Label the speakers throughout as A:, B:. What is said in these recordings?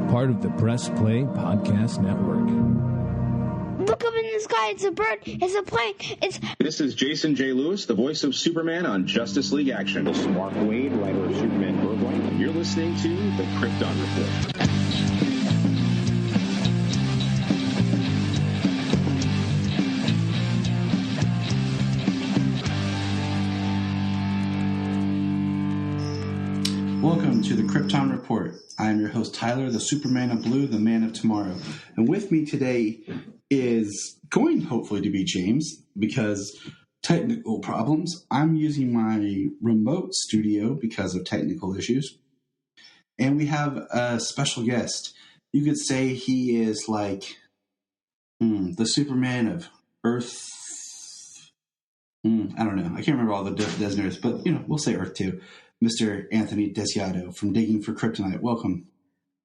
A: part of the Press Play Podcast Network.
B: Look up in the sky. It's a bird. It's a plane.
C: This is Jason J. Lewis, the voice of Superman on Justice League Action. This is Mark Wade, writer of Superman Worldwide, and you're listening to the Krypton Report.
D: Welcome to the Krypton Report. I am your host, Tyler, the Superman of Blue, the Man of Tomorrow. And with me today is going hopefully to be James, because technical problems. I'm using my remote studio because of technical issues. And we have a special guest. You could say he is like the Superman of Earth. I don't know. I can't remember all the designations, but we'll say Earth too. Mr. Anthony Desiato from Digging for Kryptonite. Welcome.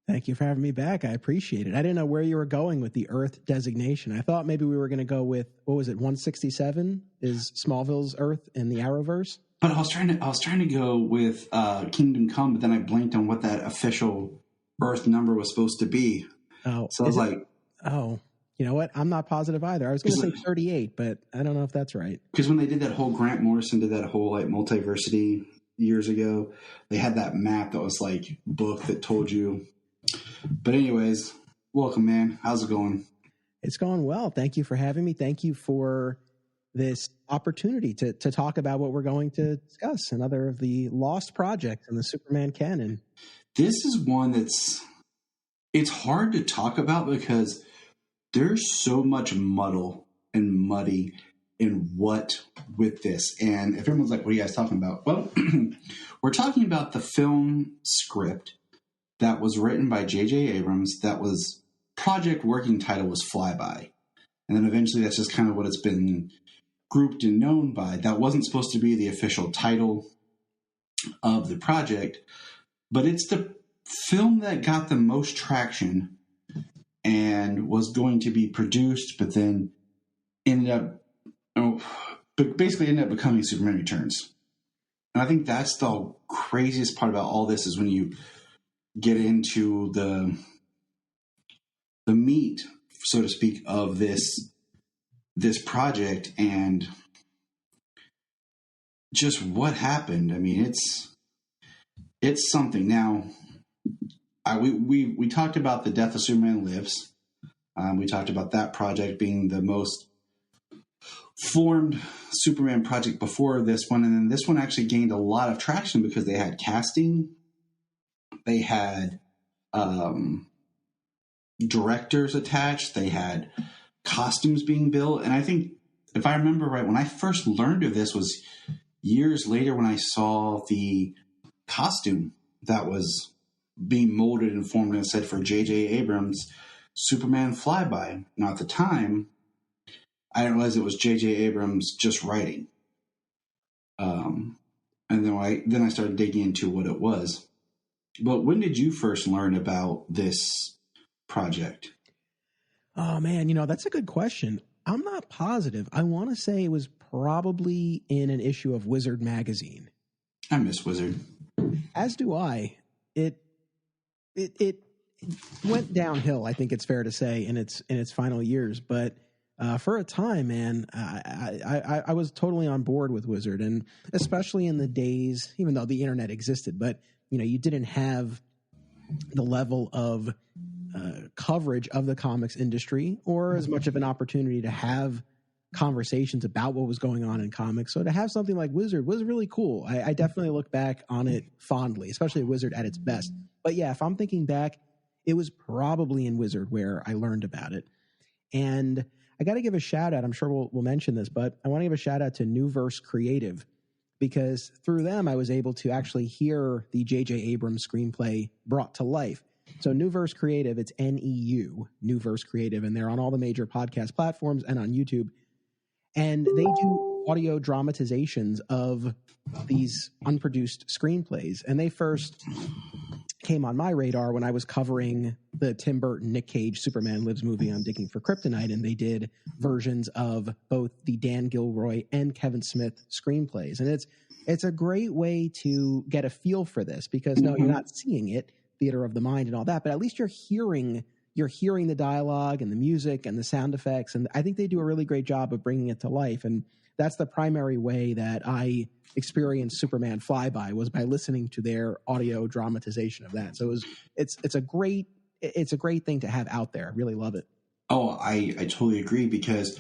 E: Thank you for having me back. I appreciate it. I didn't know where you were going with the Earth designation. I thought maybe we were going to go with, 167 is Smallville's Earth in the Arrowverse.
D: But I was trying to go with Kingdom Come, but then I blanked on what that official Earth number was supposed to be.
E: Oh,
D: so I was like,
E: you know what? I'm not positive either. I was going to say 38, but I don't know if that's right.
D: Because when they did that whole Grant Morrison did that whole like multiversity years ago, they had that map that was like book that told you. But anyways, welcome, man. How's it going?
E: It's going well. Thank you for having me. Thank you for this opportunity to talk about what we're going to discuss, another of the lost projects in the Superman canon.
D: This is one it's hard to talk about because there's so much muddle and muddy in what with this. And if everyone's like, what are you guys talking about? Well, we're talking about the film script that was written by J.J. Abrams. That was project working title was Flyby. And then eventually that's just kind of what it's been grouped and known by. That wasn't supposed to be the official title of the project, but it's the film that got the most traction and was going to be produced, but then basically ended up becoming Superman Returns. And I think that's the craziest part about all this is when you get into the meat, so to speak, of this project and just what happened. I mean, it's something. Now, we talked about the death of Superman Lives. We talked about that project being the most formed Superman project before this one, and then this one actually gained a lot of traction because they had casting, they had directors attached, they had costumes being built. And I think, if I remember right, when I first learned of this was years later when I saw the costume that was being molded and formed and said for J.J. Abrams' Superman Flyby. Now, at the time, I didn't realize it was J.J. Abrams just writing. And then I started digging into what it was. But when did you first learn about this project?
E: Oh, man, that's a good question. I'm not positive. I want to say it was probably in an issue of Wizard magazine.
D: I miss Wizard.
E: As do I. It went downhill, I think it's fair to say, in its final years, but for a time, man, I was totally on board with Wizard, and especially in the days, even though the internet existed, but you didn't have the level of coverage of the comics industry or as much of an opportunity to have conversations about what was going on in comics. So to have something like Wizard was really cool. I definitely look back on it fondly, especially Wizard at its best. But yeah, if I'm thinking back, it was probably in Wizard where I learned about it. And I got to give a shout out. I'm sure we'll mention this, but I want to give a shout out to Newverse Creative, because through them, I was able to actually hear the J.J. Abrams screenplay brought to life. So Newverse Creative, it's NEU, Newverse Creative, and they're on all the major podcast platforms and on YouTube. And they do audio dramatizations of these unproduced screenplays. And they first came on my radar when I was covering the Tim Burton, Nick Cage, Superman Lives movie on Digging for Kryptonite, and they did versions of both the Dan Gilroy and Kevin Smith screenplays. And it's a great way to get a feel for this because, no, you're not seeing it, theater of the mind and all that, but at least you're hearing the dialogue and the music and the sound effects. And I think they do a really great job of bringing it to life. And that's the primary way that I experienced Superman Flyby, was by listening to their audio dramatization of that. So it's a great thing to have out there. I really love it.
D: Oh, I totally agree, because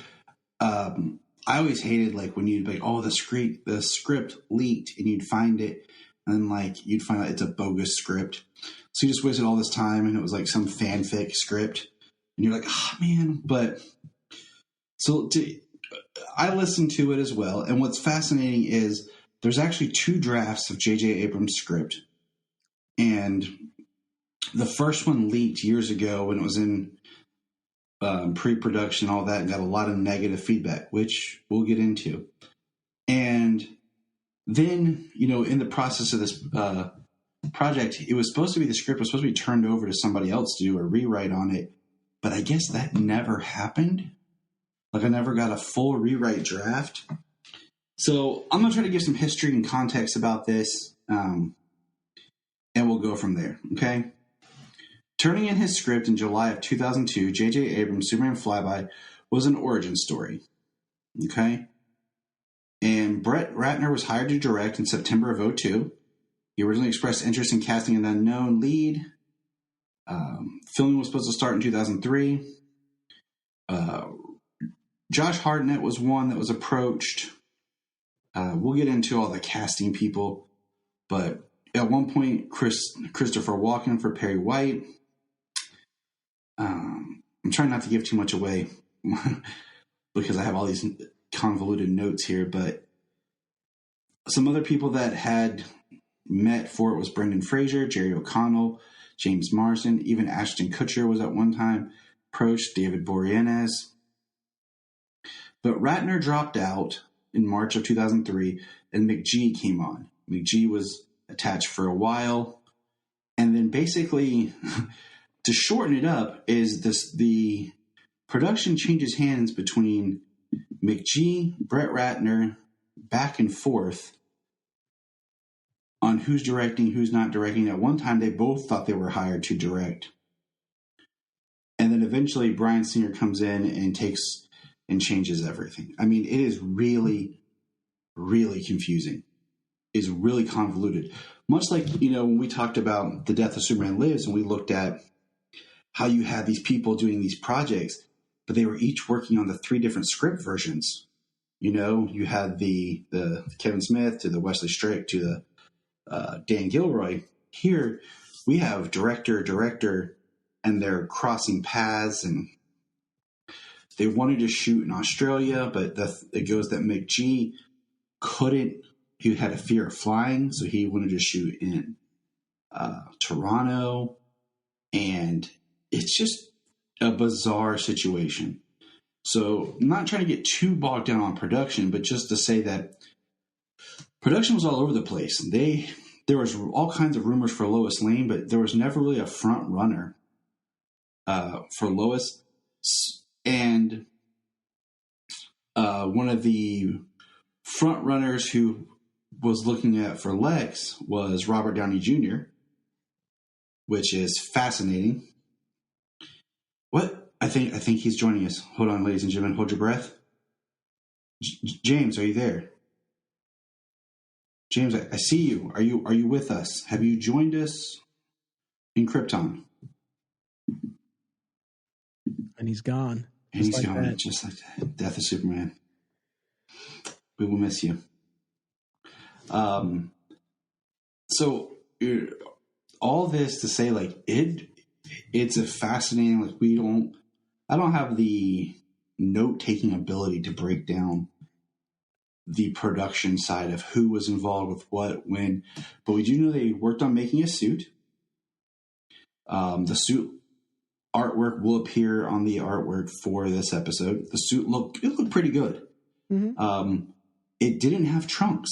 D: I always hated like when you'd be like, oh, the script leaked, and you'd find it, and then like you'd find out it's a bogus script. So you just wasted all this time, and it was like some fanfic script, and you're like, oh man. But I listened to it as well, and what's fascinating is there's actually 2 drafts of J.J. Abrams' script, and the first one leaked years ago when it was in pre-production, all that, and got a lot of negative feedback, which we'll get into. And then, in the process of this project, the script was supposed to be turned over to somebody else to do a rewrite on it, but I guess that never happened. Like, I never got a full rewrite draft. So I'm going to try to give some history and context about this, and we'll go from there, okay? Turning in his script in July of 2002, J.J. Abrams' Superman Flyby was an origin story, okay? And Brett Ratner was hired to direct in September of 2002. He originally expressed interest in casting an unknown lead. Filming was supposed to start in 2003. Josh Hartnett was one that was approached. We'll get into all the casting people, but at one point, Christopher Walken for Perry White. I'm trying not to give too much away because I have all these convoluted notes here, but some other people that had met for it was Brendan Fraser, Jerry O'Connell, James Marsden, even Ashton Kutcher was at one time approached, David Boreanaz. But Ratner dropped out in March of 2003, and McGee came on. McGee was attached for a while, and then basically, to shorten it up, is the production changes hands between McGee, Brett Ratner, back and forth on who's directing, who's not directing. At one time, they both thought they were hired to direct. And then eventually Bryan Singer comes in and takes and changes everything. I mean, it is really, really confusing. It's really convoluted. Much like, when we talked about The Death of Superman Lives, and we looked at how you had these people doing these projects, but they were each working on the 3 different script versions. You had the Kevin Smith to the Wesley Strick to the Dan Gilroy. Here we have director, and they're crossing paths, and they wanted to shoot in Australia, but it goes that McGee couldn't. He had a fear of flying, so he wanted to shoot in Toronto, and it's just a bizarre situation. So I'm not trying to get too bogged down on production, but just to say that production was all over the place. There was all kinds of rumors for Lois Lane, but there was never really a front runner for Lois. And one of the front runners who was looking at for Lex was Robert Downey Jr., which is fascinating. What? I think he's joining us. Hold on, ladies and gentlemen. Hold your breath. James, are you there? James, I see you. Are you with us? Have you joined us in Krypton?
E: And he's gone.
D: And he's gone, just like that. Death of Superman. We will miss you. So all this to say, like, it's a fascinating, like, I don't have the note-taking ability to break down the production side of who was involved with what, when, but we do know they worked on making a suit. The suit artwork will appear on the artwork for this episode. The suit looked pretty good. Mm-hmm. It didn't have trunks.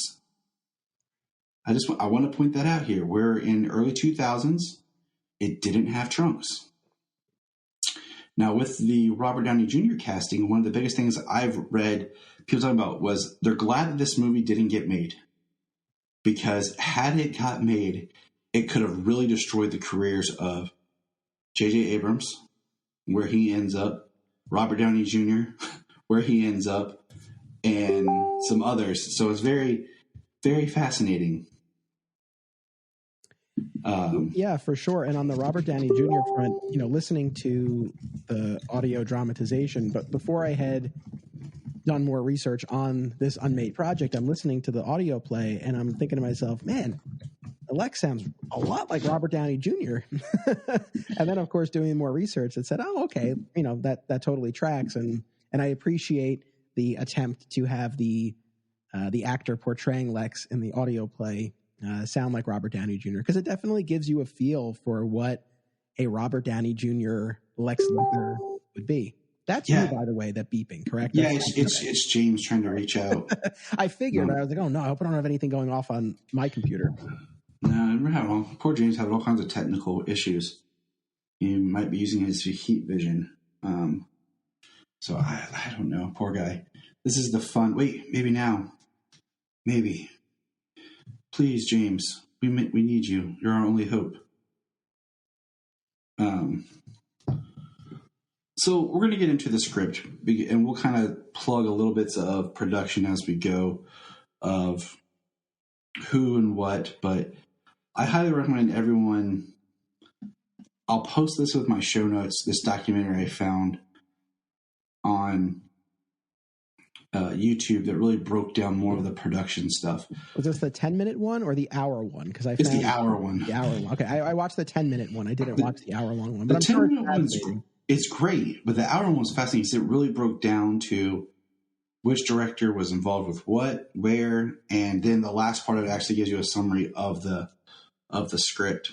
D: I want to point that out here. We're in early 2000s. It didn't have trunks. Now, with the Robert Downey Jr. casting, one of the biggest things I've read people talking about was they're glad that this movie didn't get made. Because had it got made, it could have really destroyed the careers of J.J. Abrams, where he ends up, Robert Downey Jr., where he ends up, and some others. So it's very, very fascinating.
E: Yeah, for sure. And on the Robert Downey Jr. front, listening to the audio dramatization, but before I had done more research on this unmade project, I'm listening to the audio play and I'm thinking to myself, man, Lex sounds a lot like Robert Downey Jr. And then, of course, doing more research, it said, oh, okay, that totally tracks. And I appreciate the attempt to have the actor portraying Lex in the audio play sound like Robert Downey Jr., because it definitely gives you a feel for what a Robert Downey Jr. Lex Luthor would be. That's you, by the way, that beeping, correct?
D: Yeah, it's James trying to reach out.
E: I figured, but I was like, oh no, I hope I don't have anything going off on my computer.
D: No, poor James had all kinds of technical issues. He might be using his heat vision. So I don't know, poor guy. This is the fun. Wait, maybe now. Maybe. Please, James, we need you. You're our only hope. So we're going to get into the script, and we'll kind of plug a little bits of production as we go, of who and what. But I highly recommend everyone. I'll post this with my show notes. This documentary I found on YouTube that really broke down more of the production stuff.
E: Was this the 10-minute one or the hour one? Because
D: it's the hour one.
E: The hour one. Okay, I watched the 10-minute one. I didn't watch the hour-long one. But
D: the 10-minute one, it's great, but the hour one was fascinating because it really broke down to which director was involved with what, where, and then the last part of it actually gives you a summary of the script.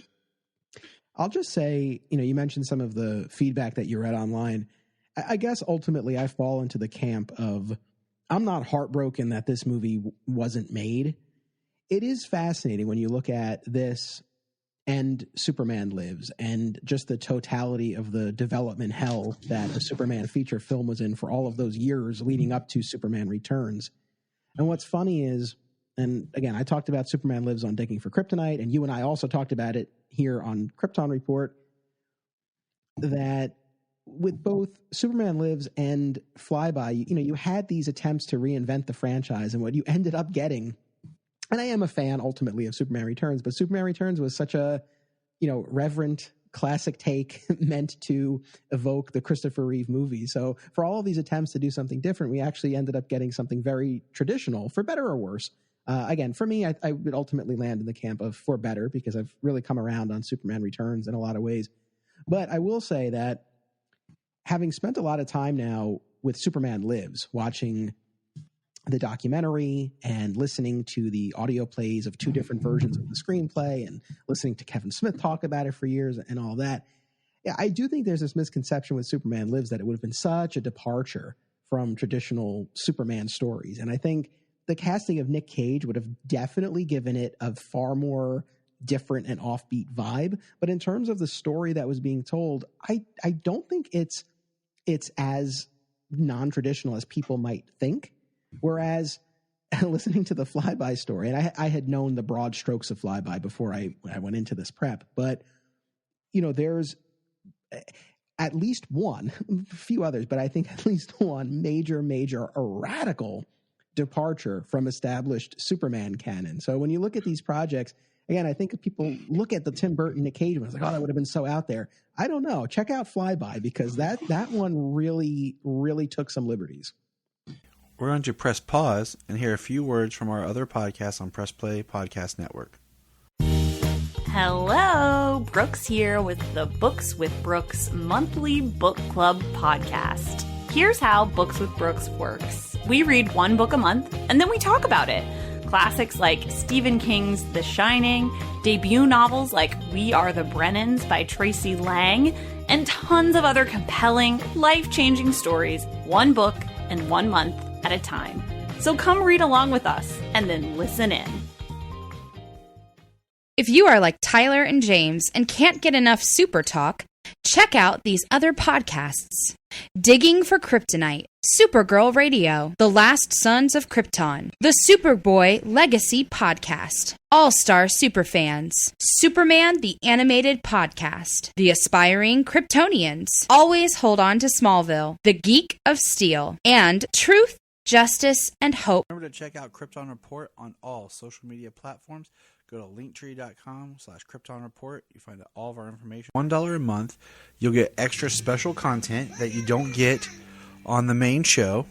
E: I'll just say, you mentioned some of the feedback that you read online. I guess ultimately I fall into the camp of, I'm not heartbroken that this movie wasn't made. It is fascinating when you look at this and Superman Lives and just the totality of the development hell that a Superman feature film was in for all of those years leading up to Superman Returns. And what's funny is, and again, I talked about Superman Lives on Digging for Kryptonite, and you and I also talked about it here on Krypton Report, that with both Superman Lives and Flyby, you had these attempts to reinvent the franchise, and what you ended up getting, and I am a fan ultimately of Superman Returns, but Superman Returns was such a, reverent classic take meant to evoke the Christopher Reeve movie. So for all of these attempts to do something different, we actually ended up getting something very traditional, for better or worse. Again, for me, I would ultimately land in the camp of for better, because I've really come around on Superman Returns in a lot of ways. But I will say that having spent a lot of time now with Superman Lives, watching the documentary and listening to the audio plays of two different versions of the screenplay and listening to Kevin Smith talk about it for years and all that, I do think there's this misconception with Superman Lives that it would have been such a departure from traditional Superman stories. And I think the casting of Nick Cage would have definitely given it a far more different and offbeat vibe. But in terms of the story that was being told, I don't think it's as non-traditional as people might think. Whereas listening to the Flyby story, and I had known the broad strokes of Flyby before I went into this prep, but there's at least one, a few others, but I think at least one major radical departure from established Superman canon. So when you look at these projects, again, I think if people look at the Tim Burton, Nick Cage one, it's like, oh, that would have been so out there. I don't know. Check out Flyby, because that one really, really took some liberties.
F: We're going to press pause and hear a few words from our other podcasts on Press Play Podcast Network.
G: Hello, Brooks here with the Books with Brooks monthly book club podcast. Here's how Books with Brooks works. We read one book a month, and then we talk about it. Classics like Stephen King's The Shining, debut novels like We Are the Brennans by Tracy Lang, and tons of other compelling, life-changing stories, one book and 1 month at a time. So come read along with us, and then listen in.
H: If you are like Tyler and James and can't get enough super talk, Check out these other podcasts: Digging for Kryptonite, Supergirl Radio, The Last Sons of Krypton, the Superboy Legacy Podcast, All-Star Superfans, Superman the Animated Podcast, The Aspiring Kryptonians, Always Hold On to Smallville, The Geek of Steel, and Truth, Justice, and Hope.
F: Remember to check out Krypton Report on all social media platforms. Go to linktree.com/Krypton Report. You find out all of our information. $1 a month, you'll get extra special content that you don't get on the main show,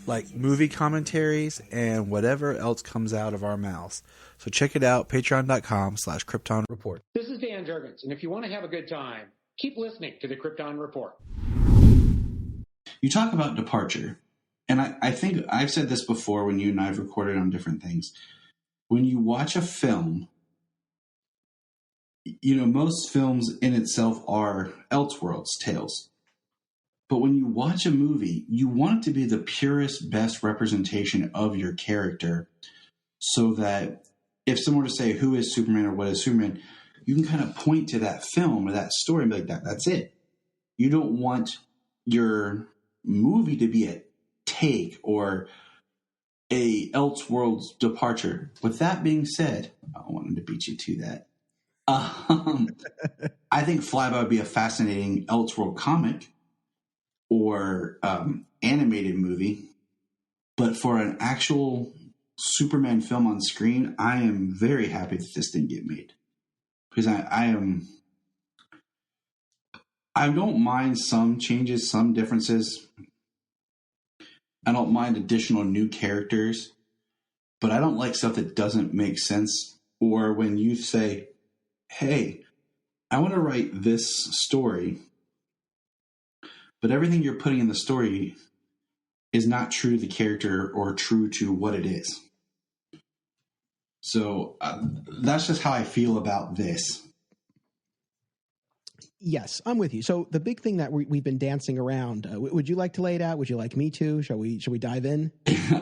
F: like movie commentaries and whatever else comes out of our mouths. So check it out, patreon.com/Krypton Report.
I: This is Dan Jurgens, and if you want to have a good time, keep listening to the Krypton Report.
D: You talk about departure, and I think I've said this before when you and I have recorded on different things. When you watch a film, most films in itself are Elseworlds tales. But when you watch a movie, you want it to be the purest, best representation of your character, so that if someone were to say, who is Superman or what is Superman, you can kind of point to that film or that story and be like, that's it. You don't want your movie to be a take or a Elseworlds departure. With that being said, I wanted to beat you to that. I think Flyby would be a fascinating Elseworld comic or animated movie. But for an actual Superman film on screen, I am very happy that this didn't get made. Because I don't mind some changes, some differences. I don't mind additional new characters, but I don't like stuff that doesn't make sense. Or when you say, hey, I want to write this story, but everything you're putting in the story is not true to the character or true to what it is. So that's just how I feel about this.
E: Yes, I'm with you. So the big thing that we've been dancing around, would you like to lay it out? Would you like me to? Shall we dive in?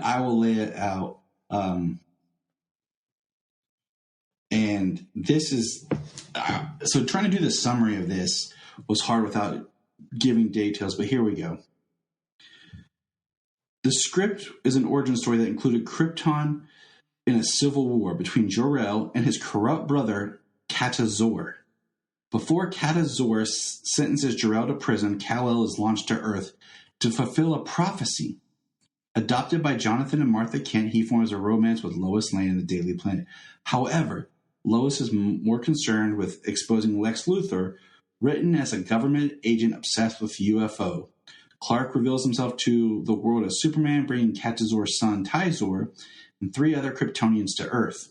D: I will lay it out. And this is, so trying to do the summary of this was hard without giving details, but here we go. The script is an origin story that included Krypton in a civil war between Jor-El and his corrupt brother, Kata-Zor. Before Kata-Zor sentences Jor-El to prison, Kal-El is launched to Earth to fulfill a prophecy. Adopted by Jonathan and Martha Kent, he forms a romance with Lois Lane in the Daily Planet. However, Lois is more concerned with exposing Lex Luthor, written as a government agent obsessed with UFO. Clark reveals himself to the world as Superman, bringing Kata-Zor's son, Ty-Zor, and 3 other Kryptonians to Earth.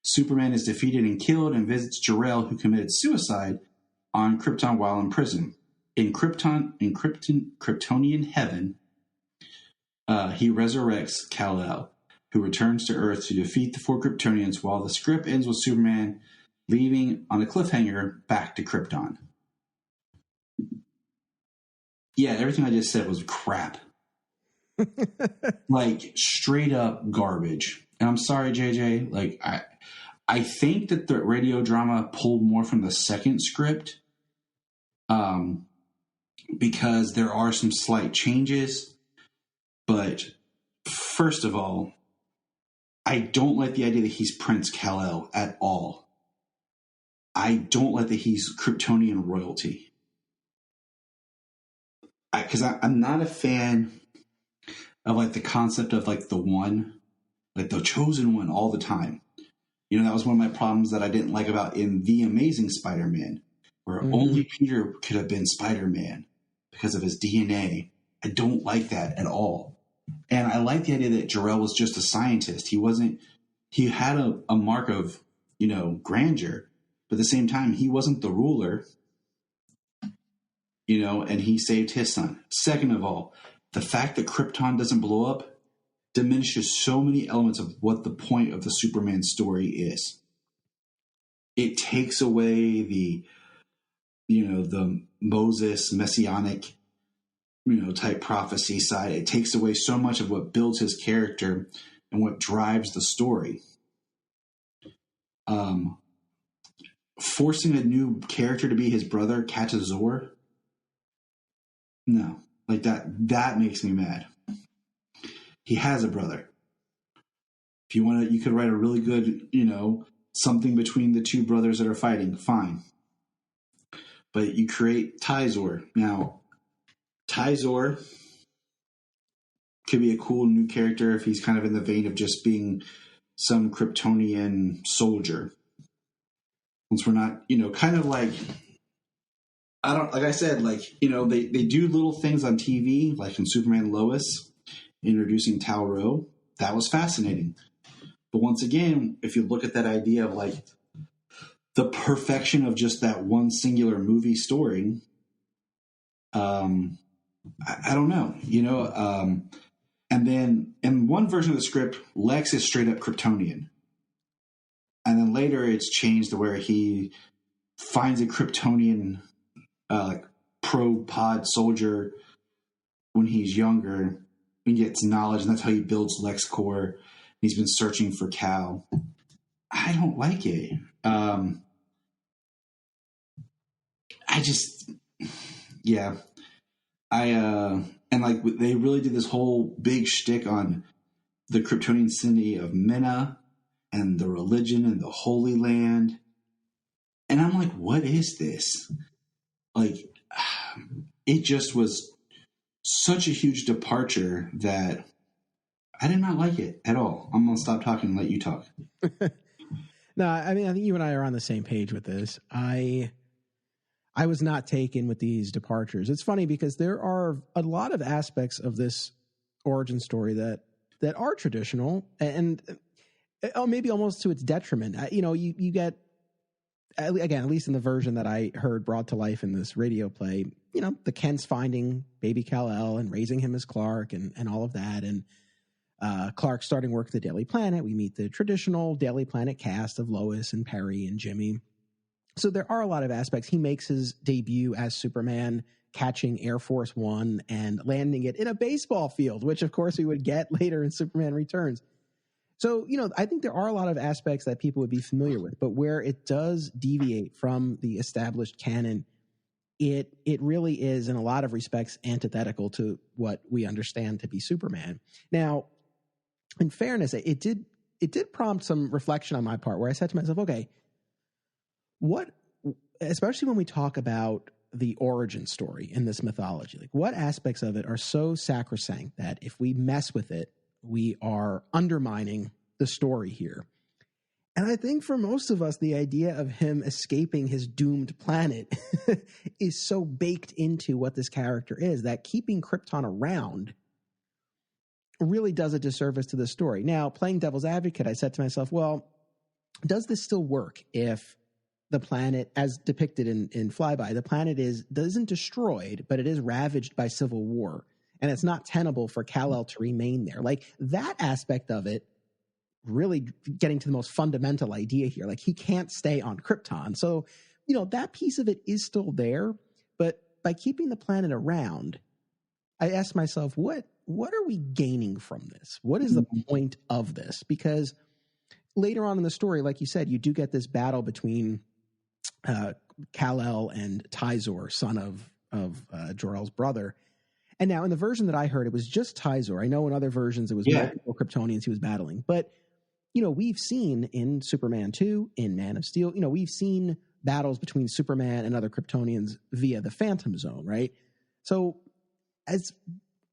D: Superman is defeated and killed and visits Jor-El, who committed suicide on Krypton while in prison. In Kryptonian heaven, he resurrects Kal-El, who returns to Earth to defeat the 4 Kryptonians, while the script ends with Superman leaving on a cliffhanger back to Krypton. Yeah, everything I just said was crap. Like, straight up garbage. And I'm sorry, JJ. Like, I think that the radio drama pulled more from the second script, because there are some slight changes. But first of all, I don't like the idea that he's Prince Kal-El at all. I don't like that he's Kryptonian royalty. Because I'm not a fan of like the concept of like the one, like the chosen one all the time. You know, that was one of my problems that I didn't like about in The Amazing Spider-Man, where only Peter could have been Spider-Man because of his DNA. I don't like that at all. And I like the idea that Jor-El was just a scientist. He had a mark of, grandeur, but at the same time, he wasn't the ruler, and he saved his son. Second of all, the fact that Krypton doesn't blow up diminishes so many elements of what the point of the Superman story is. It takes away the Moses messianic, type prophecy side. It takes away so much of what builds his character and what drives the story. forcing a new character to be his brother, Katazor. No, like that makes me mad. He has a brother. If you want to, you could write a really good, something between the two brothers that are fighting. Fine. But you create Tyzor. Now, Tyzor could be a cool new character if he's kind of in the vein of just being some Kryptonian soldier. Once we're not, kind of like, like I said, like, they do little things on TV, like in Superman Lois, introducing Tal-Rho. That was fascinating. But once again, if you look at that idea of like the perfection of just that one singular movie story, I don't know, and then in one version of the script, Lex is straight up Kryptonian. And then later it's changed to where he finds a Kryptonian probe pod soldier when he's younger and gets knowledge, and that's how he builds LexCorp. He's been searching for Kal. I don't like it. And like they really did this whole big shtick on the Kryptonian city of Mena and the religion and the Holy Land. And I'm like, what is this? Like, it just was such a huge departure that I did not like it at all. I'm going to stop talking and let you talk.
E: No, I mean, I think you and I are on the same page with this. I was not taken with these departures. It's funny because there are a lot of aspects of this origin story that are traditional and maybe almost to its detriment. You get, again, at least in the version that I heard brought to life in this radio play, the Kents finding baby Kal-El and raising him as Clark and all of that. And Clark starting work at the Daily Planet. We meet the traditional Daily Planet cast of Lois and Perry and Jimmy. So there are a lot of aspects. He makes his debut as Superman catching Air Force One and landing it in a baseball field, which of course we would get later in Superman Returns. So, I think there are a lot of aspects that people would be familiar with, but where it does deviate from the established canon, it really is in a lot of respects antithetical to what we understand to be Superman. Now, in fairness, it did prompt some reflection on my part where I said to myself, okay, what, especially when we talk about the origin story in this mythology, like what aspects of it are so sacrosanct that if we mess with it, we are undermining the story here. And I think for most of us, the idea of him escaping his doomed planet is so baked into what this character is that keeping Krypton around really does a disservice to the story. Now, playing devil's advocate, I said to myself, well, does this still work if the planet, as depicted in Flyby, the planet isn't destroyed, but it is ravaged by civil war, and it's not tenable for Kal-El to remain there? Like, that aspect of it, really getting to the most fundamental idea here, like he can't stay on Krypton. So, that piece of it is still there, but by keeping the planet around, I asked myself, what are we gaining from this? What is the point of this? Because later on in the story, like you said, you do get this battle between Kal-El and Tyzor, son of Jor-El's brother. And now in the version that I heard, it was just Tyzor. I know in other versions it was multiple Kryptonians he was battling. But, we've seen in Superman 2, in Man of Steel, we've seen battles between Superman and other Kryptonians via the Phantom Zone, right? So as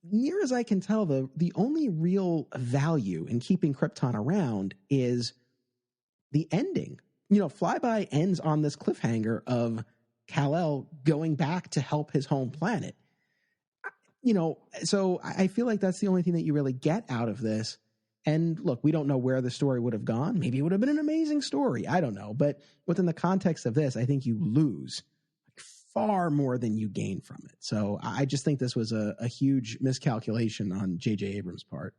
E: near as I can tell, the only real value in keeping Krypton around is the ending. Flyby ends on this cliffhanger of Kal-El going back to help his home planet. So I feel like that's the only thing that you really get out of this. And look, we don't know where the story would have gone. Maybe it would have been an amazing story. I don't know. But within the context of this, I think you lose far more than you gain from it. So I just think this was a huge miscalculation on J.J. Abrams' part.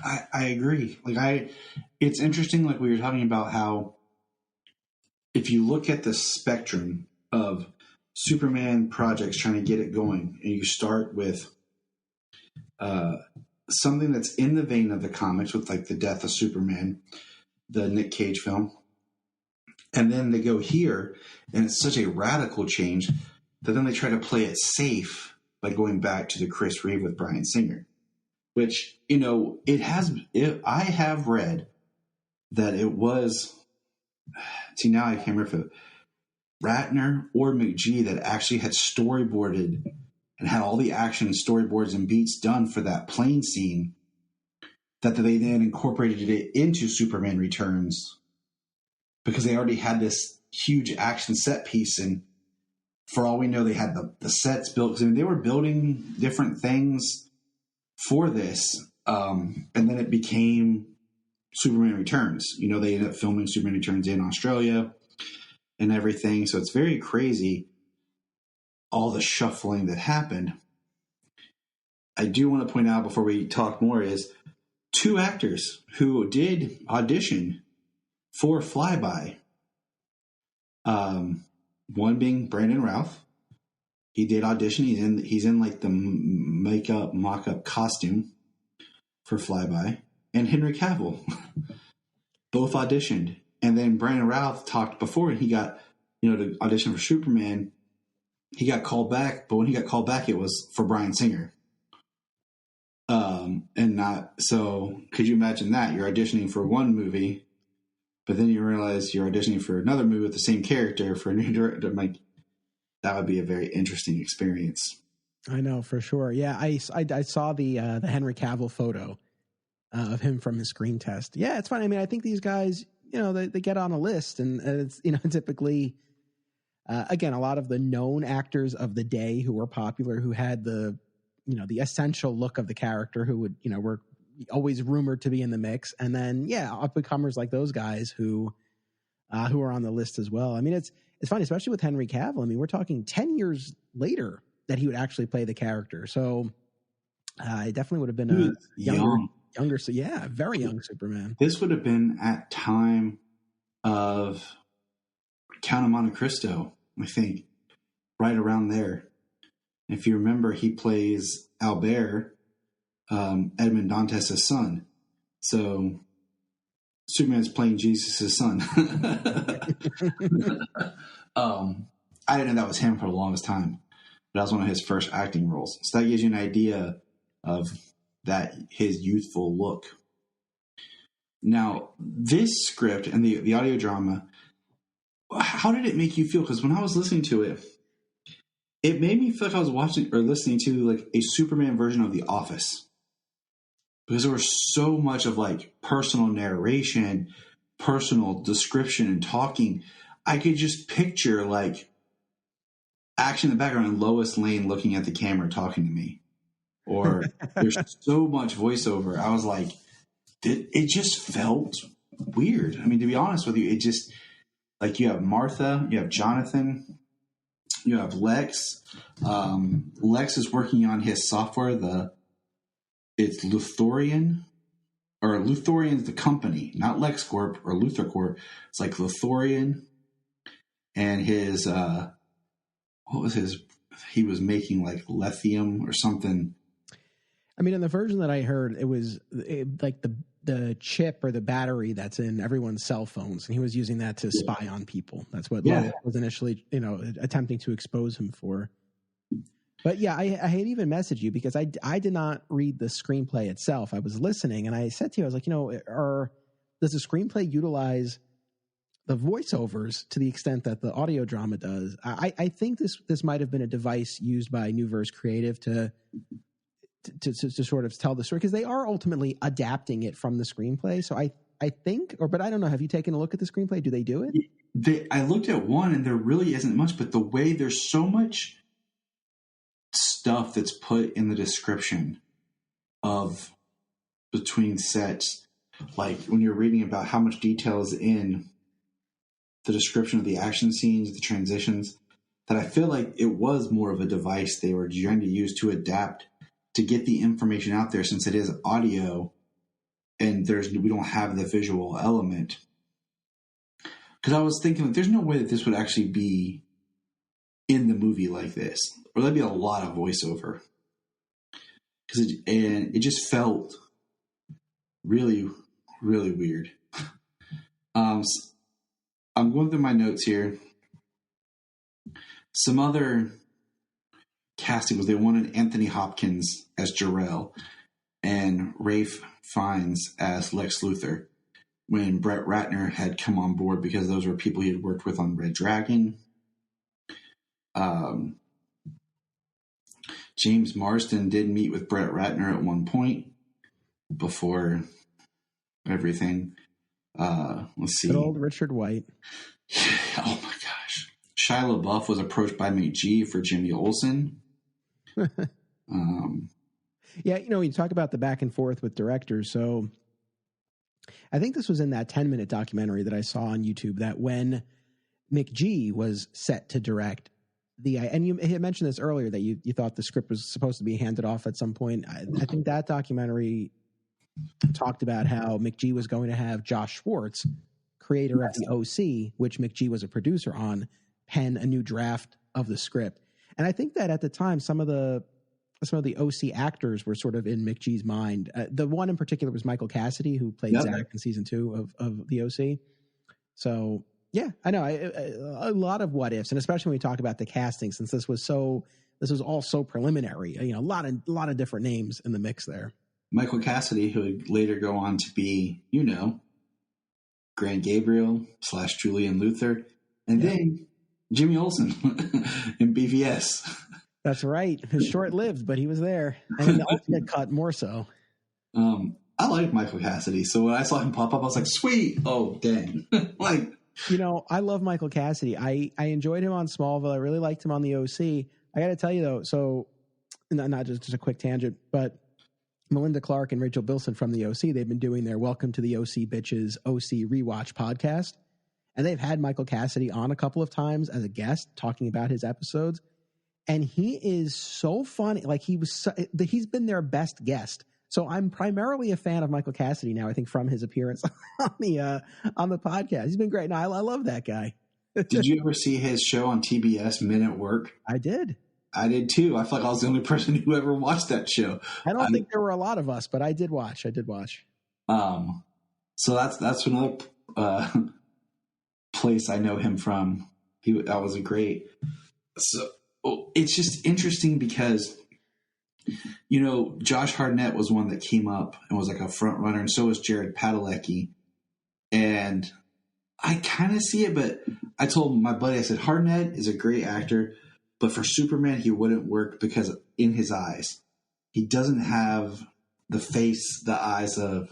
D: I agree. It's interesting, like we were talking about how if you look at the spectrum of Superman projects trying to get it going, and you start with something that's in the vein of the comics with like the death of Superman, the Nick Cage film, And then they go here, and it's such a radical change that then they try to play it safe by going back to the Chris Reeve with Bryan Singer, which, you know, I have read that it was, see, now I can't remember if it Ratner or McGee that actually had storyboarded and had all the action storyboards and beats done for that plane scene, that they then incorporated it into Superman Returns because they already had this huge action set piece. And for all we know, they had the sets built. 'Cause, I mean, they were building different things for this. And then it became Superman Returns. You know, they ended up filming Superman Returns in Australia and everything. So it's very crazy, all the shuffling that happened. I do want to point out before we talk more is 2 actors who did audition for Flyby. One being Brandon Routh. He did audition. He's in like the makeup mock-up costume for Flyby. And Henry Cavill both auditioned. And then Brandon Routh talked before, and he got, you know, to audition for Superman. He got called back, but when he got called back, it was for Bryan Singer. And not, so could you imagine that? You're auditioning for one movie, but then you realize you're auditioning for another movie with the same character for a new director. Like, that would be a very interesting experience.
E: I know, for sure. Yeah, I saw the Henry Cavill photo of him from his screen test. Yeah, it's fine. I mean, I think these guys, you know, they get on a list, and it's, you know, typically, again, a lot of the known actors of the day who were popular, who had the, you know, the essential look of the character, who would, you know, were always rumored to be in the mix. And then, yeah, up-and-comers like those guys who are on the list as well. I mean, it's funny, especially with Henry Cavill. I mean, we're talking 10 years later that he would actually play the character. So it definitely would have been a younger, so yeah, very young Superman.
D: This would have been at time of Count of Monte Cristo, I think, right around there. If you remember, he plays Albert, Edmond Dantes' son. So Superman's playing Jesus' son. I didn't know that was him for the longest time, but that was one of his first acting roles. So that gives you an idea of that, his youthful look. Now, this script and the audio drama, how did it make you feel? Because when I was listening to it, it made me feel like I was watching or listening to like a Superman version of The Office. Because there was so much of like personal narration, personal description and talking. I could just picture like action in the background and Lois Lane looking at the camera talking to me. Or there's so much voiceover. I was like, it just felt weird. I mean, to be honest with you, it just, like, you have Martha, you have Jonathan, you have Lex. Lex is working on his software. It's Luthorian, or Luthorian's the company, not LexCorp or Luthor Corp. It's like Luthorian, and his what was his? He was making like lithium or something.
E: I mean, in the version that I heard, it was like the chip or the battery that's in everyone's cell phones, and he was using that to spy on people. That's what Lois was initially, you know, attempting to expose him for. But yeah, I had even messaged you because I did not read the screenplay itself. I was listening, and I said to you, I was like, you know, does the screenplay utilize the voiceovers to the extent that the audio drama does? I think this might have been a device used by New Verse Creative to sort of tell the story, because they are ultimately adapting it from the screenplay. So I think, but I don't know. Have you taken a look at the screenplay? Do they do it?
D: I looked at one, and there really isn't much, but the way there's so much stuff that's put in the description of between sets, like when you're reading about how much detail is in the description of the action scenes, the transitions, that I feel like it was more of a device they were trying to use to adapt, to get the information out there, since it is audio and we don't have the visual element. Because I was thinking, like, there's no way that this would actually be in the movie like this, or that'd be a lot of voiceover. Because it just felt really, really weird. I'm going through my notes here. Some other casting was they wanted Anthony Hopkins as Jor-El and Ralph Fiennes as Lex Luthor when Brett Ratner had come on board because those were people he had worked with on Red Dragon. James Marsden did meet with Brett Ratner at one point before everything. Let's see.
E: Good old Richard White.
D: Oh my gosh. Shia LaBeouf was approached by McG for Jimmy Olsen.
E: Yeah, you talk about the back and forth with directors. So I think this was in that 10-minute documentary that I saw on YouTube that when McG was set to direct and you had mentioned this earlier that you thought the script was supposed to be handed off at some point. I think that documentary talked about how McG was going to have Josh Schwartz, creator of the OC, which McG was a producer on, pen a new draft of the script. And I think that at the time, some of the OC actors were sort of in McG's mind. The one in particular was Michael Cassidy, who played Zach in season 2 of the OC. So yeah, I know a lot of what ifs, and especially when we talk about the casting, since this was all so preliminary. A lot of different names in the mix there.
D: Michael Cassidy, who would later go on to be, Grant Gabriel / Julian Luther, and then Jimmy Olsen in BVS.
E: That's right. It was short-lived, but he was there. And in the ultimate cut, more so.
D: I like Michael Cassidy, so when I saw him pop up, I was like, sweet. Oh, dang.
E: I love Michael Cassidy. I enjoyed him on Smallville. I really liked him on the OC. I got to tell you, though, so not just a quick tangent, but Melinda Clark and Rachel Bilson from the OC, they've been doing their Welcome to the OC Bitches OC Rewatch podcast. And they've had Michael Cassidy on a couple of times as a guest talking about his episodes. And he is so funny. Like he's been their best guest. So I'm primarily a fan of Michael Cassidy now, I think, from his appearance on the podcast. He's been great. No, I love that guy.
D: Did you ever see his show on TBS, Men at Work?
E: I did.
D: I did too. I feel like I was the only person who ever watched that show.
E: I don't think there were a lot of us, but I did watch.
D: So that's another place I know him from. That was a great. So it's just interesting because, Josh Hartnett was one that came up and was like a front runner, and so was Jared Padalecki. And I kind of see it, but I told my buddy, I said, Hartnett is a great actor, but for Superman, he wouldn't work because in his eyes, he doesn't have the eyes of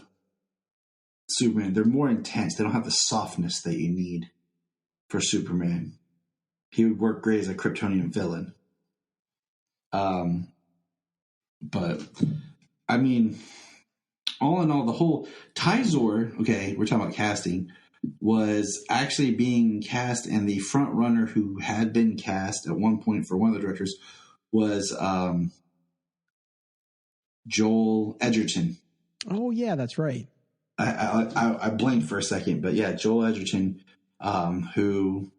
D: Superman. They're more intense. They don't have the softness that you need for Superman. He would work great as a Kryptonian villain. But I mean, all in all, the whole Tyzor, okay, we're talking about casting, was actually being cast, and the front runner who had been cast at one point for one of the directors was Joel Edgerton.
E: Oh yeah, that's right.
D: I blinked for a second, but yeah, Joel Edgerton, who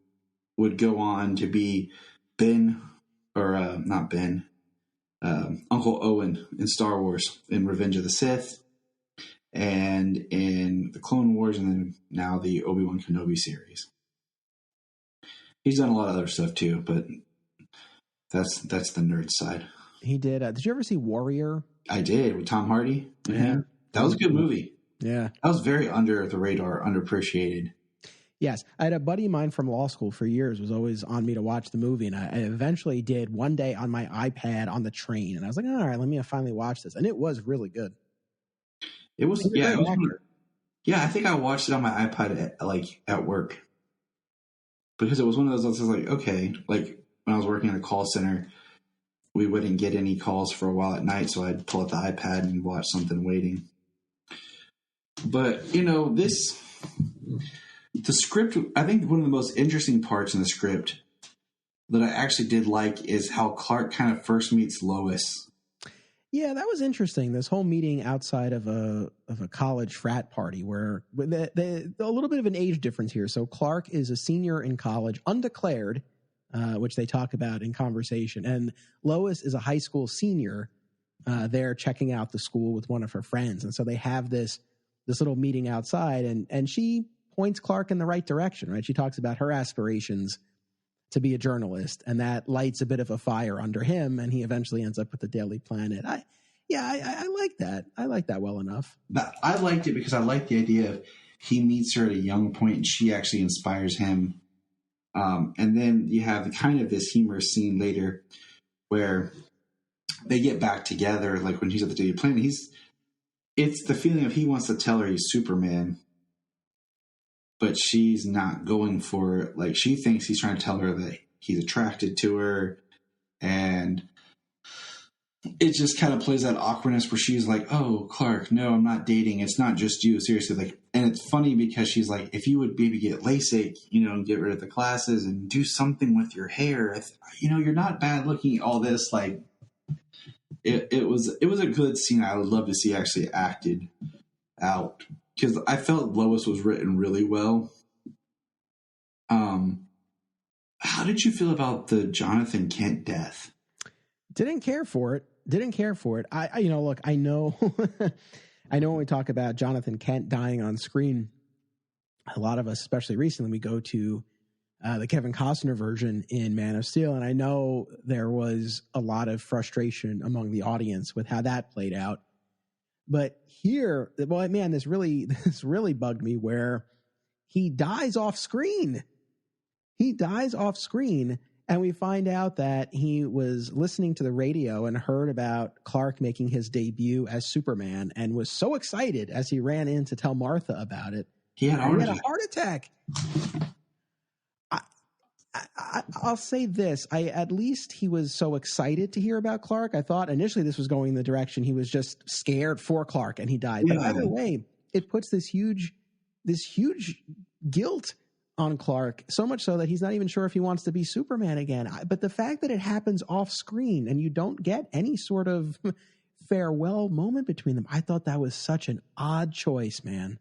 D: would go on to be Uncle Owen in Star Wars, in Revenge of the Sith, and in the Clone Wars, and then now the Obi-Wan Kenobi series. He's done a lot of other stuff too, but that's the nerd side.
E: He did. Did you ever see Warrior?
D: I did, with Tom Hardy.
E: Yeah.
D: That was a good movie.
E: Yeah.
D: That was very under the radar, underappreciated.
E: Yes. I had a buddy of mine from law school for years was always on me to watch the movie. And I eventually did one day on my iPad on the train. And I was like, all right, let me finally watch this. And it was really good.
D: It was, I think I watched it on my iPad at work. Because it was one of those, I was like, okay, like when I was working at a call center, we wouldn't get any calls for a while at night. So I'd pull out the iPad and watch something waiting. But, the script, I think one of the most interesting parts in the script that I actually did like is how Clark kind of first meets Lois.
E: Yeah, that was interesting. This whole meeting outside of a college frat party where a little bit of an age difference here. So Clark is a senior in college, undeclared, which they talk about in conversation. And Lois is a high school senior there checking out the school with one of her friends. And so they have this little meeting outside, and she points Clark in the right direction, right? She talks about her aspirations to be a journalist, and that lights a bit of a fire under him, and he eventually ends up with the Daily Planet. I like that. I like that well enough.
D: But I liked it because I like the idea of he meets her at a young point and she actually inspires him. And then you have kind of this humorous scene later where they get back together, like when he's at the Daily Planet. It's the feeling of he wants to tell her he's Superman, but she's not going for it. Like, she thinks he's trying to tell her that he's attracted to her, and it just kind of plays that awkwardness where she's like, "Oh, Clark, no, I'm not dating. It's not just you, seriously." Like, and it's funny because she's like, "If you would maybe get LASIK, and get rid of the glasses and do something with your hair, you're not bad looking." All this, like, it was a good scene. I would love to see actually acted out, because I felt Lois was written really well. How did you feel about the Jonathan Kent death?
E: Didn't care for it. Look, I know, I know when we talk about Jonathan Kent dying on screen, a lot of us, especially recently, we go to the Kevin Costner version in Man of Steel. And I know there was a lot of frustration among the audience with how that played out. But here, well, man, this really bugged me, where he dies off screen. And we find out that he was listening to the radio and heard about Clark making his debut as Superman and was so excited as he ran in to tell Martha about it.
D: He had a
E: heart attack. I'll say this. At least he was so excited to hear about Clark. I thought initially this was going in the direction he was just scared for Clark and he died.
D: Yeah.
E: But either way, it puts this huge guilt on Clark, so much so that he's not even sure if he wants to be Superman again. But the fact that it happens off screen and you don't get any sort of farewell moment between them, I thought that was such an odd choice, man.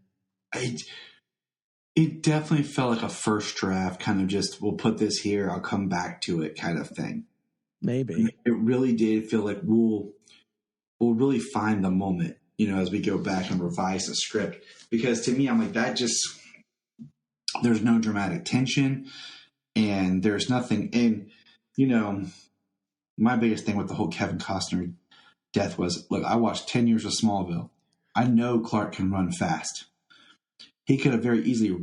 D: It definitely felt like a first draft, kind of just, we'll put this here, I'll come back to it kind of thing.
E: Maybe.
D: It really did feel like we'll really find the moment, as we go back and revise the script. Because to me, I'm like, that just, there's no dramatic tension and there's nothing. And, my biggest thing with the whole Kevin Costner death was, look, I watched 10 years of Smallville. I know Clark can run fast. He could have very easily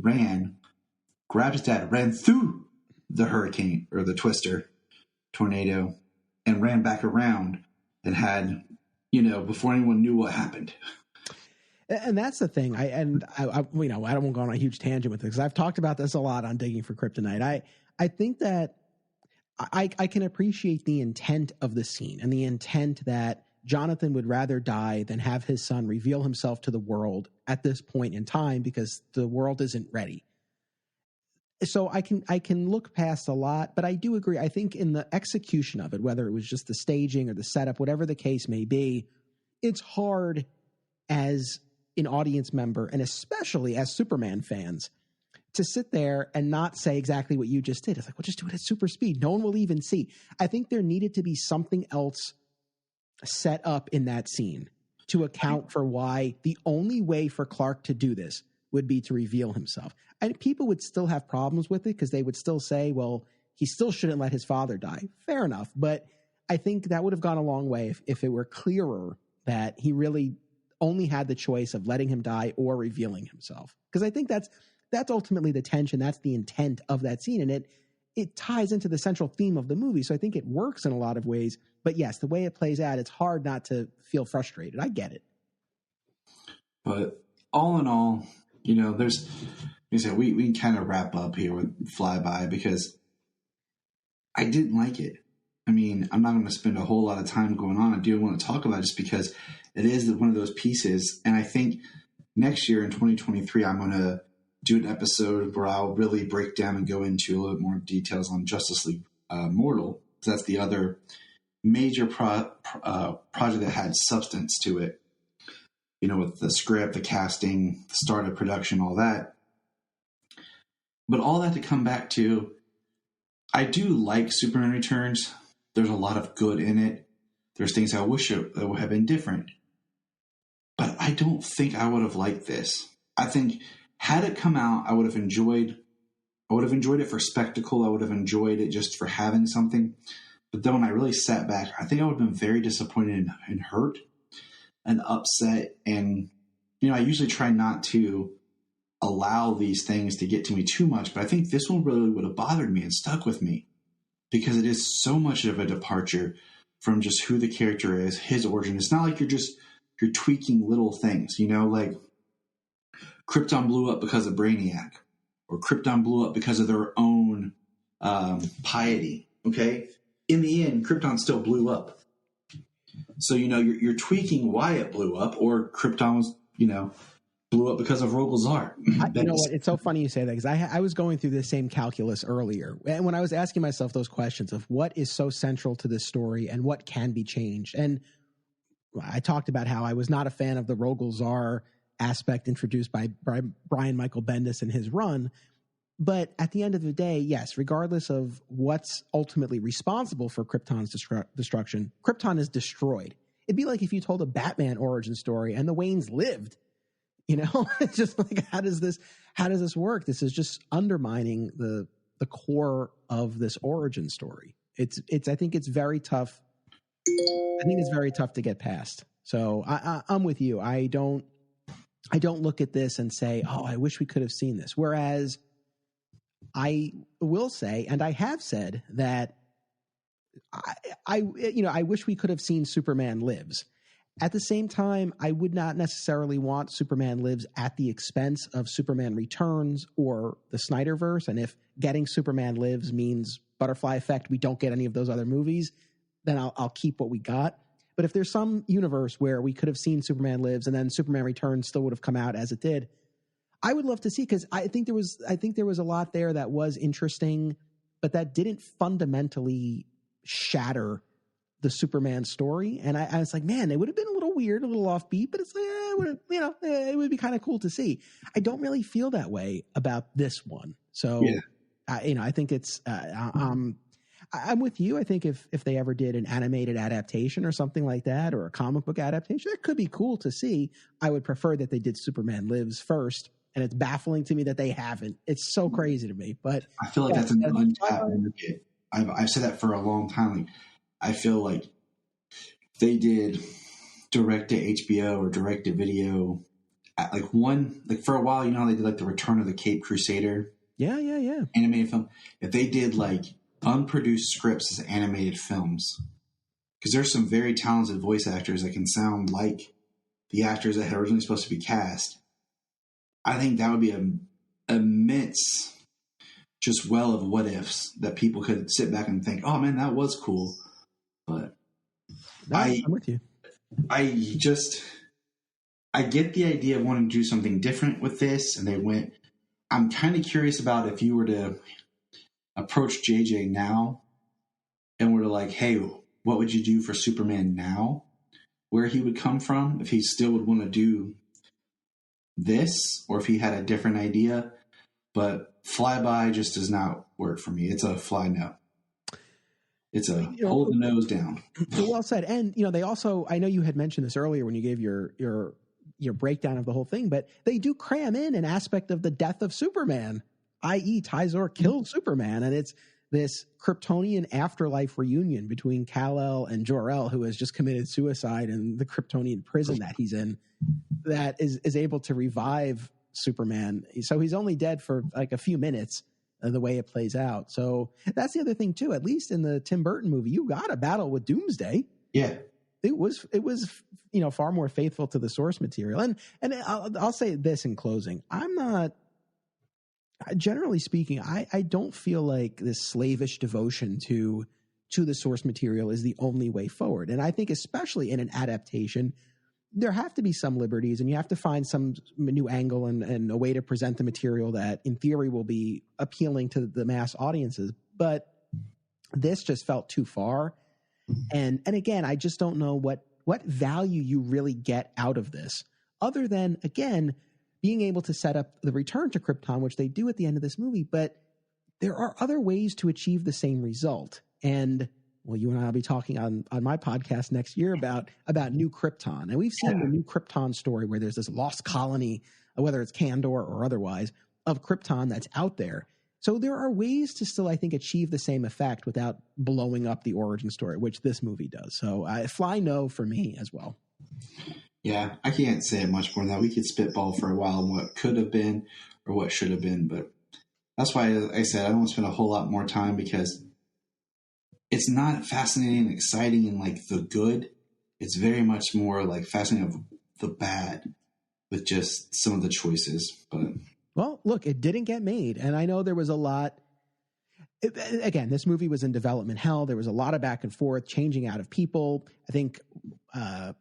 D: grabbed his dad, ran through the hurricane or the twister tornado and ran back around and had, before anyone knew what happened.
E: And that's the thing. I don't want to go on a huge tangent with this because I've talked about this a lot on Digging for Kryptonite. I think that I can appreciate the intent of the scene and the intent that Jonathan would rather die than have his son reveal himself to the world at this point in time because the world isn't ready. So I can look past a lot, but I do agree. I think in the execution of it, whether it was just the staging or the setup, whatever the case may be, it's hard as an audience member, and especially as Superman fans, to sit there and not say exactly what you just did. It's like, well, just do it at super speed. No one will even see. I think there needed to be something else set up in that scene to account for why the only way for Clark to do this would be to reveal himself. And people would still have problems with it because they would still say, well, he still shouldn't let his father die. Fair enough. But I think that would have gone a long way if it were clearer that he really only had the choice of letting him die or revealing himself. Because I think that's ultimately the tension. That's the intent of that scene. And it ties into the central theme of the movie. So I think it works in a lot of ways. But yes, the way it plays out, it's hard not to feel frustrated. I get it.
D: But all in all, there's, you said, we can kind of wrap up here with Flyby because I didn't like it. I mean, I'm not going to spend a whole lot of time going on. I do want to talk about it just because it is one of those pieces. And I think next year in 2023, I'm going to do an episode where I'll really break down and go into a little bit more details on Justice League Mortal. So that's the other major project that had substance to it. With the script, the casting, the start of production, all that. But all that to come back to, I do like Superman Returns. There's a lot of good in it. There's things I wish it would have been different. But I don't think I would have liked this. I think had it come out, I would have enjoyed it for spectacle. I would have enjoyed it just for having something. But then when I really sat back, I think I would have been very disappointed and hurt and upset. And, I usually try not to allow these things to get to me too much, but I think this one really would have bothered me and stuck with me because it is so much of a departure from just who the character is, his origin. It's not like you're tweaking little things, like Krypton blew up because of Brainiac, or Krypton blew up because of their own piety. Okay. In the end, Krypton still blew up. So, you're tweaking why it blew up, or Krypton was, blew up because of Rogel's art.
E: You know what? It's so funny you say that, because I was going through the same calculus earlier. And when I was asking myself those questions of what is so central to this story and what can be changed. And I talked about how I was not a fan of the Rogel-Zar aspect introduced by Brian Michael Bendis in his run. But at the end of the day, yes, regardless of what's ultimately responsible for Krypton's destruction, Krypton is destroyed. It'd be like if you told a Batman origin story and the Waynes lived. It's just like, how does this work? This is just undermining the core of this origin story. I think it's very tough. I think it's very tough to get past. So I'm with you. I don't look at this and say, oh, I wish we could have seen this. Whereas I will say, and I have said, that I wish we could have seen Superman Lives. At the same time, I would not necessarily want Superman Lives at the expense of Superman Returns or the Snyderverse. And if getting Superman Lives means Butterfly Effect, we don't get any of those other movies, then I'll keep what we got. But if there's some universe where we could have seen Superman Lives and then Superman Returns still would have come out as it did, I would love to see, because I think there was a lot there that was interesting, but that didn't fundamentally shatter the Superman story. And I was like, man, it would have been a little weird, a little offbeat, but it's like, it would be kind of cool to see. I don't really feel that way about this one. So, yeah. I think it's, I'm with you. I think if they ever did an animated adaptation or something like that, or a comic book adaptation, that could be cool to see. I would prefer that they did Superman Lives first. And it's baffling to me that they haven't. It's so crazy to me. But
D: I feel like that's an untapped market. I've said that for a long time. Like, I feel like they did direct to HBO or direct to video, for a while, they did like the Return of the Cape Crusader.
E: Yeah.
D: Animated film. If they did like unproduced scripts as animated films, because there's some very talented voice actors that can sound like the actors that had originally supposed to be cast. I think that would be an immense just well of what ifs that people could sit back and think, oh man, that was cool. But
E: I'm with you.
D: I get the idea of wanting to do something different with this. And I'm kind of curious about if you were to approach JJ now and were to like, hey, what would you do for Superman now? Where he would come from, if he still would want to do this, or if he had a different idea. But Flyby just does not work for me. It's a fly no. It's a hold the nose down.
E: Well said. And they also, I know you had mentioned this earlier when you gave your breakdown of the whole thing, but they do cram in an aspect of the death of Superman, i.e. Tyzor killed Superman, and it's this Kryptonian afterlife reunion between Kal-El and Jor-El, who has just committed suicide in the Kryptonian prison that he's in, that is able to revive Superman. So he's only dead for like a few minutes, the way it plays out. So that's the other thing too. At least in the Tim Burton movie, you got a battle with Doomsday.
D: Yeah,
E: it was far more faithful to the source material. And I'll say this in closing: generally speaking, I don't feel like this slavish devotion to the source material is the only way forward. And I think especially in an adaptation, there have to be some liberties, and you have to find some new angle and a way to present the material that in theory will be appealing to the mass audiences. But this just felt too far. And again, I just don't know what value you really get out of this, other than, again, being able to set up the return to Krypton, which they do at the end of this movie. But there are other ways to achieve the same result. And well, you and I will be talking on my podcast next year about New Krypton. And we've seen the New Krypton story where there's this lost colony whether it's Kandor or otherwise, of Krypton that's out there. So there are ways to still, I think, achieve the same effect without blowing up the origin story, which this movie does. So fly no for me as well.
D: Yeah, I can't say it much more than that. We could spitball for a while on what could have been or what should have been, but that's why I said I don't want to spend a whole lot more time, because it's not fascinating and exciting and like the good. It's very much more like fascinating of the bad with just some of the choices. But
E: well, look, it didn't get made, and I know there was a lot. Again, this movie was in development hell. There was a lot of back and forth, changing out of people. I think I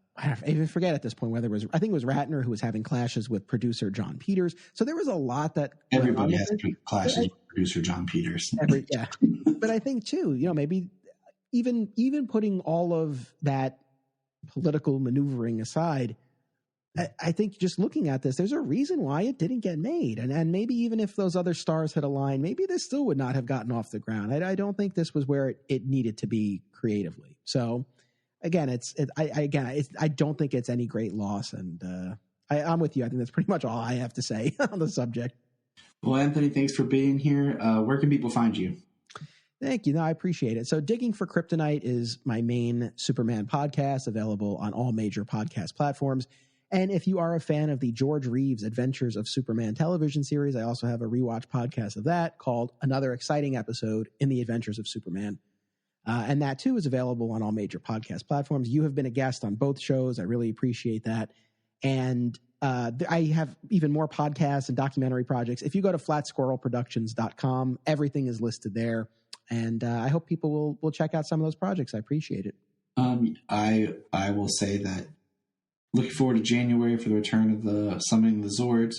E: even forget at this point whether it was, I think it was Ratner who was having clashes with producer John Peters. So there was a lot that
D: everybody has clashes with producer John Peters.
E: Yeah. But I think too, maybe even putting all of that political maneuvering aside, I think just looking at this, there's a reason why it didn't get made. And maybe even if those other stars had aligned, maybe this still would not have gotten off the ground. I don't think this was where it needed to be creatively. So again, I don't think it's any great loss. And I'm with you. I think that's pretty much all I have to say on the subject.
D: Well, Anthony, thanks for being here. Where can people find you?
E: Thank you. No, I appreciate it. So Digging for Kryptonite is my main Superman podcast, available on all major podcast platforms. And if you are a fan of the George Reeves Adventures of Superman television series, I also have a rewatch podcast of that called Another Exciting Episode in the Adventures of Superman. And that, too, is available on all major podcast platforms. You have been a guest on both shows. I really appreciate that. And I have even more podcasts and documentary projects. If you go to flatsquirrelproductions.com, everything is listed there. And I hope people will check out some of those projects. I appreciate it.
D: I will say that looking forward to January for the return of the Summoning the Zords.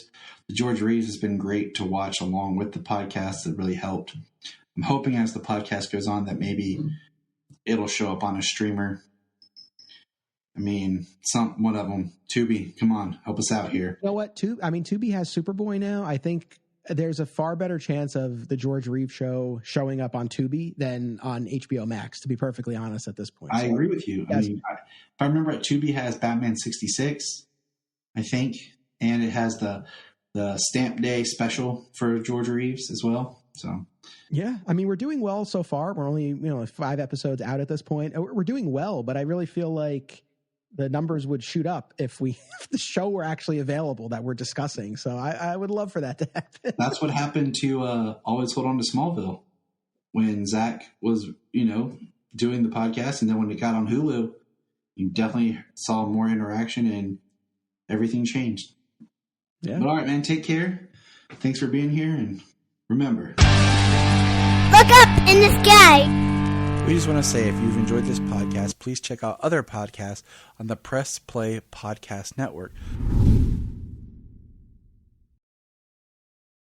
D: The George Reeves has been great to watch along with the podcast. That really helped. I'm hoping as the podcast goes on that maybe it'll show up on a streamer. I mean, one of them, Tubi, come on, help us out here.
E: You know what? Tubi has Superboy now. I think there's a far better chance of the George Reeves show showing up on Tubi than on HBO Max, to be perfectly honest at this point.
D: I agree with you. Yes. I mean, if I remember right, Tubi has Batman 66, I think, and it has the Stamp Day special for George Reeves as well. So
E: yeah, I mean, we're doing well so far. We're only 5 episodes out at this point. We're doing well, but I really feel like the numbers would shoot up if the show were actually available that we're discussing. So I would love for that to happen.
D: That's what happened to Always Hold On to Smallville when Zach was, doing the podcast. And then when it got on Hulu, you definitely saw more interaction and everything changed. Yeah. But all right, man, take care. Thanks for being here. And remember,
B: look up in the sky.
F: We just want to say, if you've enjoyed this podcast, please check out other podcasts on the Press Play Podcast Network.